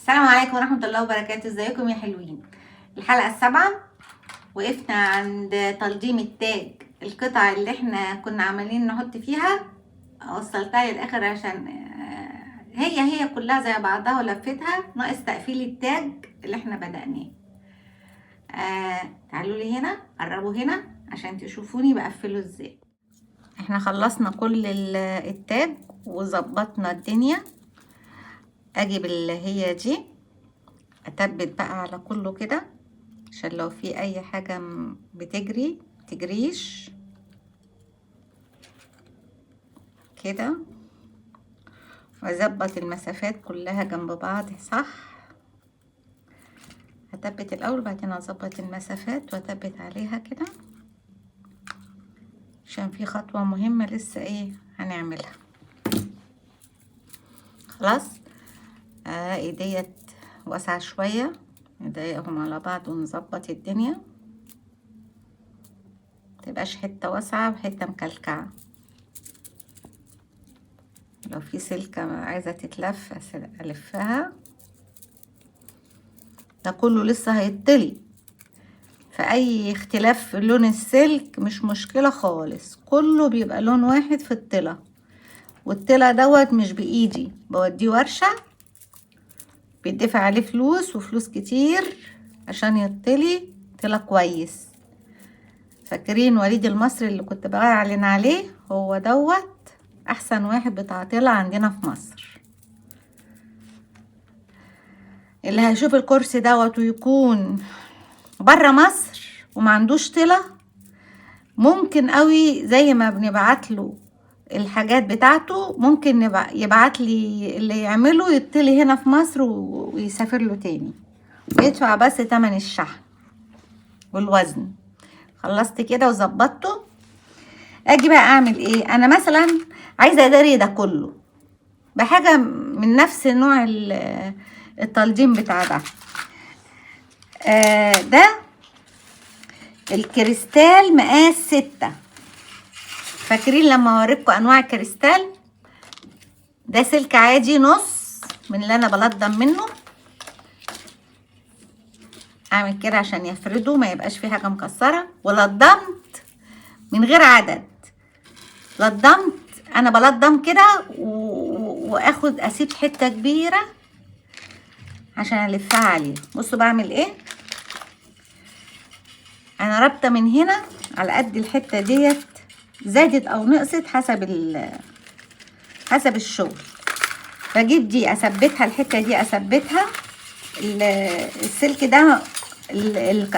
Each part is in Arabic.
السلام عليكم ورحمة الله وبركاته. ازيكم يا حلوين؟ الحلقة السابعة وقفنا عند تلضيم التاج. القطع اللي احنا كنا عمالين نحط فيها وصلتها للآخر عشان هي كلها زي بعضها ولفتها، ناقص تقفيل التاج اللي احنا بدأناه. تعالوا لي هنا، قربوا هنا عشان تشوفوني بقفله ازاي. احنا خلصنا كل التاج وظبطنا الدنيا. اجيب اللي هي دي اتبت بقى على كله كده عشان لو في اي حاجة بتجري تجريش كده، واظبط المسافات كلها جنب بعض. صح، هثبت الاول بعدين اظبط المسافات واثبت عليها كده عشان في خطوة مهمة لسه هنعملها. خلاص. ايديت واسعة شوية، نضايقهم على بعض ونظبط الدنيا، متبقاش حتة واسعة وحتة مكلكعة. لو في سلكة عايزة تتلف ألفها. ده كله لسه هيطلي، فأي اختلاف في لون السلك مش مشكلة خالص، كله بيبقى لون واحد في الطلة. والطلة دوت مش بإيدي، بوديه ورشة بيدفع عليه فلوس وفلوس كتير عشان يطلي طلة كويس. فاكرين وليد المصري اللي كنت بعلن عليه؟ هو دوت احسن واحد بتاع طلة عندنا في مصر. اللي هيشوف الكورس دوت ويكون برا مصر وما عندوش طلة، ممكن قوي زي ما بنبعت له الحاجات بتاعته ممكن يبعت لي اللي يعمله يطلي هنا في مصر ويسافر له تاني ويدفع بس تمن الشحن والوزن. خلصت كده وظبطته. اجي بقى اعمل ايه؟ انا مثلا عايزه اداري ده كله بحاجه من نفس نوع التلضيم بتاع ده. ده الكريستال مقاس 6. فاكرين لما اوريكم انواع الكريستال؟ ده سلك عادي نص من اللي انا بلضم منه. اعمل كده عشان يفرده ما يبقاش فيه حاجه مكسره. ولضمت من غير عدد، لضمت انا بلضم كده واخد اسيب حته كبيره عشان الفها عليه. بصوا بعمل ايه؟ انا رابطه من هنا على قد الحته ديت، زادت او نقصت حسب الشغل. بجيب دي اثبتها، الحته دي اثبتها. السلك ده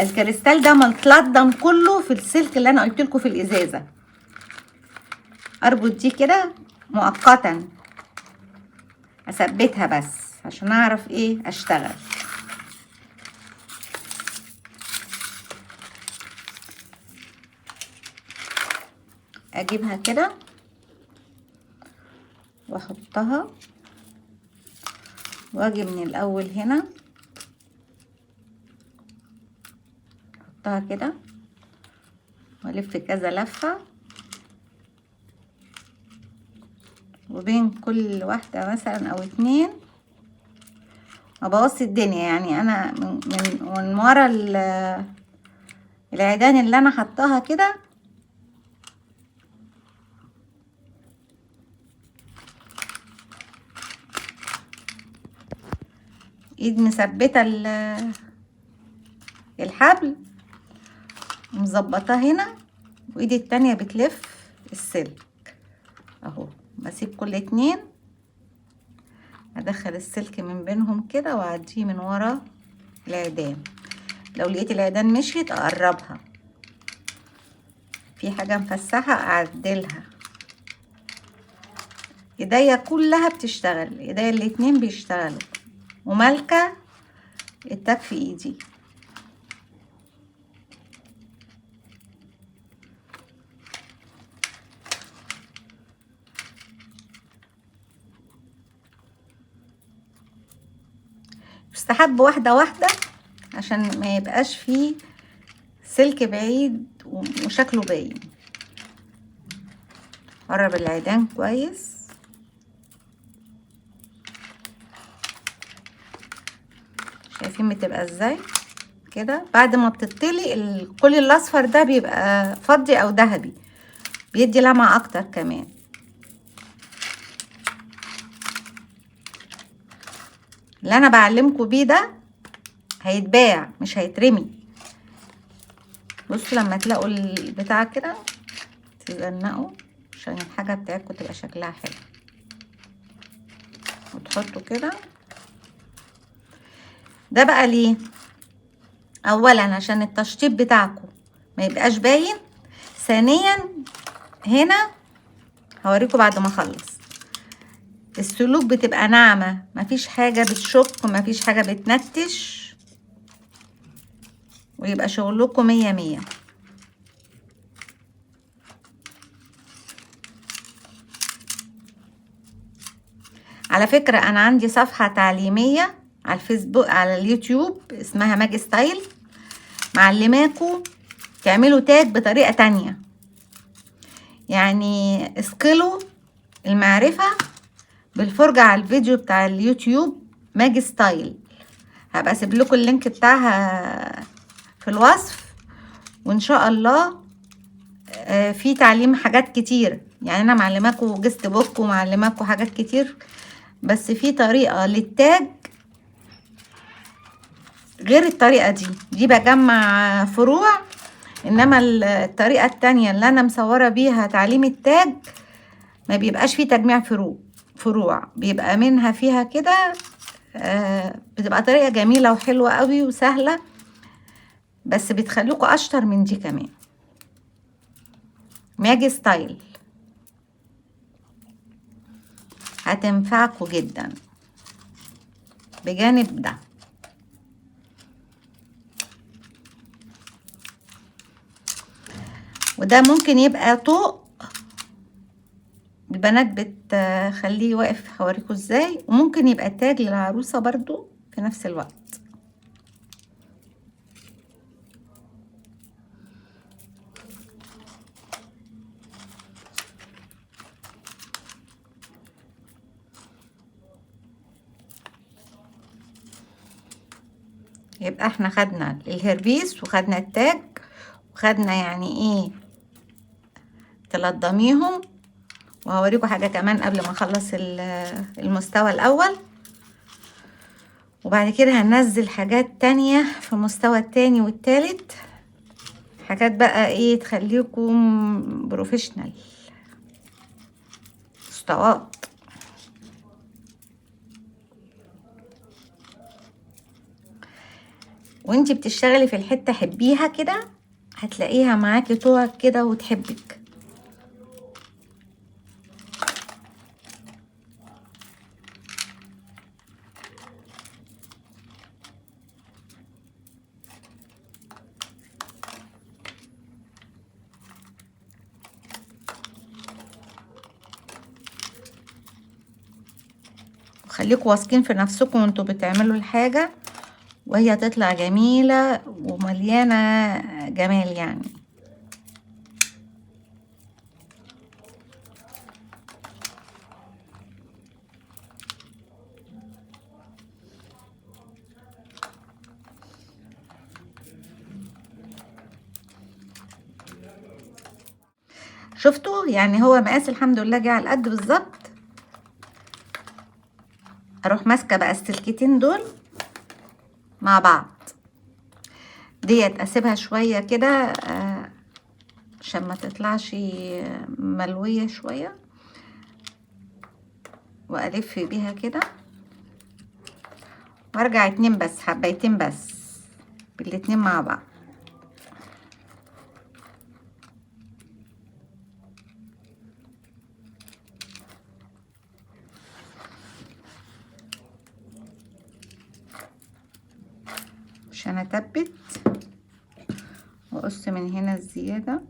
الكريستال ده متلضم كله في السلك اللي انا قلت لكم في الازازه. اربط دي كده مؤقتا، اثبتها بس عشان اعرف اشتغل. اجيبها كده واحطها واجي من الاول هنا احطها كده والف كذا لفه، وبين كل واحده مثلا او 2 ابوظ الدنيا. يعني انا من ورا العيدان اللي انا حطاها كده ايد مثبته الحبل مظبطاه هنا، وايدي التانية بتلف السلك اهو. بسيب كل 2 ادخل السلك من بينهم كده واعديه من ورا العيدان. لو لقيت العيدان مشيت اقربها، في حاجه مفسحه اعدلها. ايديا كلها بتشتغل، ايديا الاتنين بيشتغلوا ومالكه التاج في ايدي. يستحب واحده واحده عشان ما يبقاش فيه سلك بعيد وشكله باين. قرب العيدان كويس. شايفين بتبقى ازاي كده. بعد ما بتطلي كل الاصفر ده بيبقى فضي او ذهبي، بيدي لمعة اكتر كمان. اللي انا بعلمكم بيه ده هيتباع مش هيترمي. بصوا لما تلاقوا البتاع كده تزنقوا عشان الحاجة بتاعتكم تبقى شكلها حلو، وتحطوا كده. ده بقى ليه؟ اولا عشان التشطيب بتاعكم ما يبقاش باين. ثانيا هنا هوريكم بعد ما اخلص، السلوك بتبقى ناعمة، مفيش حاجة بتشك ومفيش حاجة بتنتش، ويبقى شغلكم 100 100. على فكرة انا عندي صفحة تعليمية على الفيسبوك على اليوتيوب اسمها ماجي ستايل، معلماكم تعملوا تاج بطريقة تانية. يعني اسقلوا المعرفة بالفرجة على الفيديو بتاع اليوتيوب ماجي ستايل. هبقى اسيب لكم اللينك بتاعها في الوصف، وان شاء الله في تعليم حاجات كتير. يعني انا معلماكم جست بوك ومعلماكم حاجات كتير، بس في طريقة للتاج غير الطريقة دي بجمع فروع. انما الطريقة التانية اللي انا مصورة بيها تعليم التاج ما بيبقاش فيه تجميع فروع، بيبقى منها فيها كده. بتبقى طريقة جميلة وحلوة قوي وسهلة، بس بتخليكوا اشطر من دي كمان. ماجي ستايل هتنفعكوا جدا بجانب ده. وده ممكن يبقى طوق البنات بتخليه واقف، هوريكم ازاي. وممكن يبقى تاج للعروسة برضو في نفس الوقت. يبقى احنا خدنا الهربيس وخدنا التاج وخدنا يعني ايه تلضميهم. وهوريكم حاجة كمان قبل ما اخلص المستوى الاول، وبعد كده هننزل حاجات تانية في المستوى التاني والتالت، حاجات بقى ايه تخليكم بروفيشنال مستويات. وانتي بتشتغلي في الحتة حبيها كده، هتلاقيها معاكي طوعك كده وتحبك. خليكوا واثقين في نفسكم وانتوا بتعملوا الحاجة، وهي تطلع جميلة ومليانة جمال يعني. شفتوا يعني هو مقاس الحمد لله جه على القد بالظبط. اروح ماسكه بقى السلكتين دول مع بعض، ديت اسيبها شويه كده عشان ما تطلعش ملويه شويه، والف بيها كده وارجع اتنين بس، حبايتين بس بالاتنين مع بعض. عشان اتبت واقص من هنا الزياده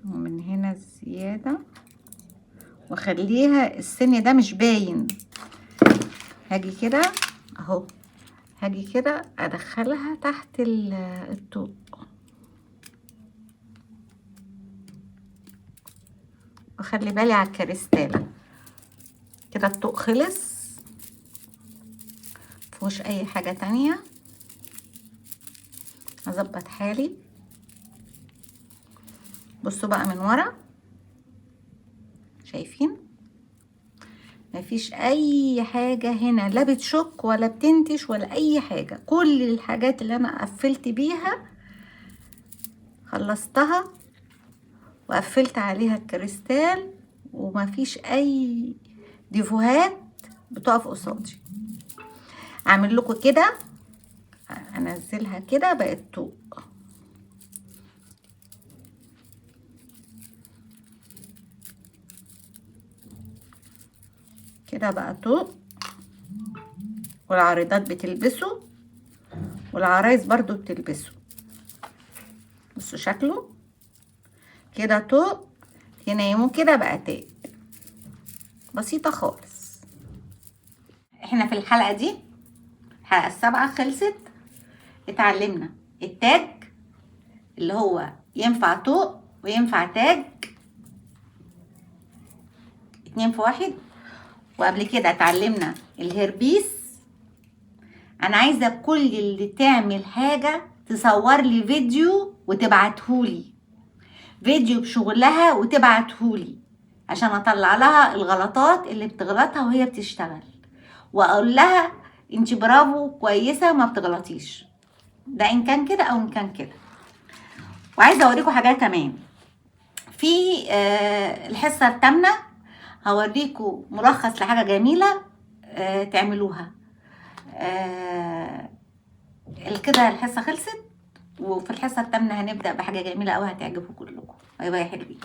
ومن هنا الزياده، واخليها السن ده مش باين. هاجي كده اهو، هاجي كده ادخلها تحت الطوق، وخلي بالي على الكريستالة كده. الطوق خلص، مفيهوش اي حاجة تانية. هظبط حالي. بصوا بقى من ورا، شايفين مفيش اي حاجة هنا، لا بتشك ولا بتنتش ولا اي حاجة. كل الحاجات اللي انا قفلت بيها خلصتها وقفلت عليها الكريستال، ومفيش اي ديفوهات بتقف قصادي. اعمل لكم كده، انزلها كده بقت طوق كده، بقى طوق. والعارضات بتلبسه والعرايس برضو بتلبسه. بصوا شكله كده طوق، تنيموه كده بقى تاج. بسيطة خالص. احنا في الحلقة دي، الحلقة السابعة خلصت. اتعلمنا التاج اللي هو ينفع طوق وينفع تاج، 2 في 1. وقبل كده اتعلمنا الهربيس. انا عايزة كل اللي تعمل حاجة تصور لي فيديو وتبعتهولي، فيديو بشغلها وتبعتهولي، عشان اطلع لها الغلطات اللي بتغلطها وهي بتشتغل، واقول لها انت برافو كويسة ما بتغلطيش. ده ان كان كده او ان كان كده. وعايزة اوريكم حاجات كمان في الحصة الثامنة. هوريكم ملخص لحاجة جميلة تعملوها. كده الحصة خلصت، وفي الحصة الثامنة هنبدأ بحاجة جميلة قوي هتعجبكم كلكم. باي باي يا حلوين.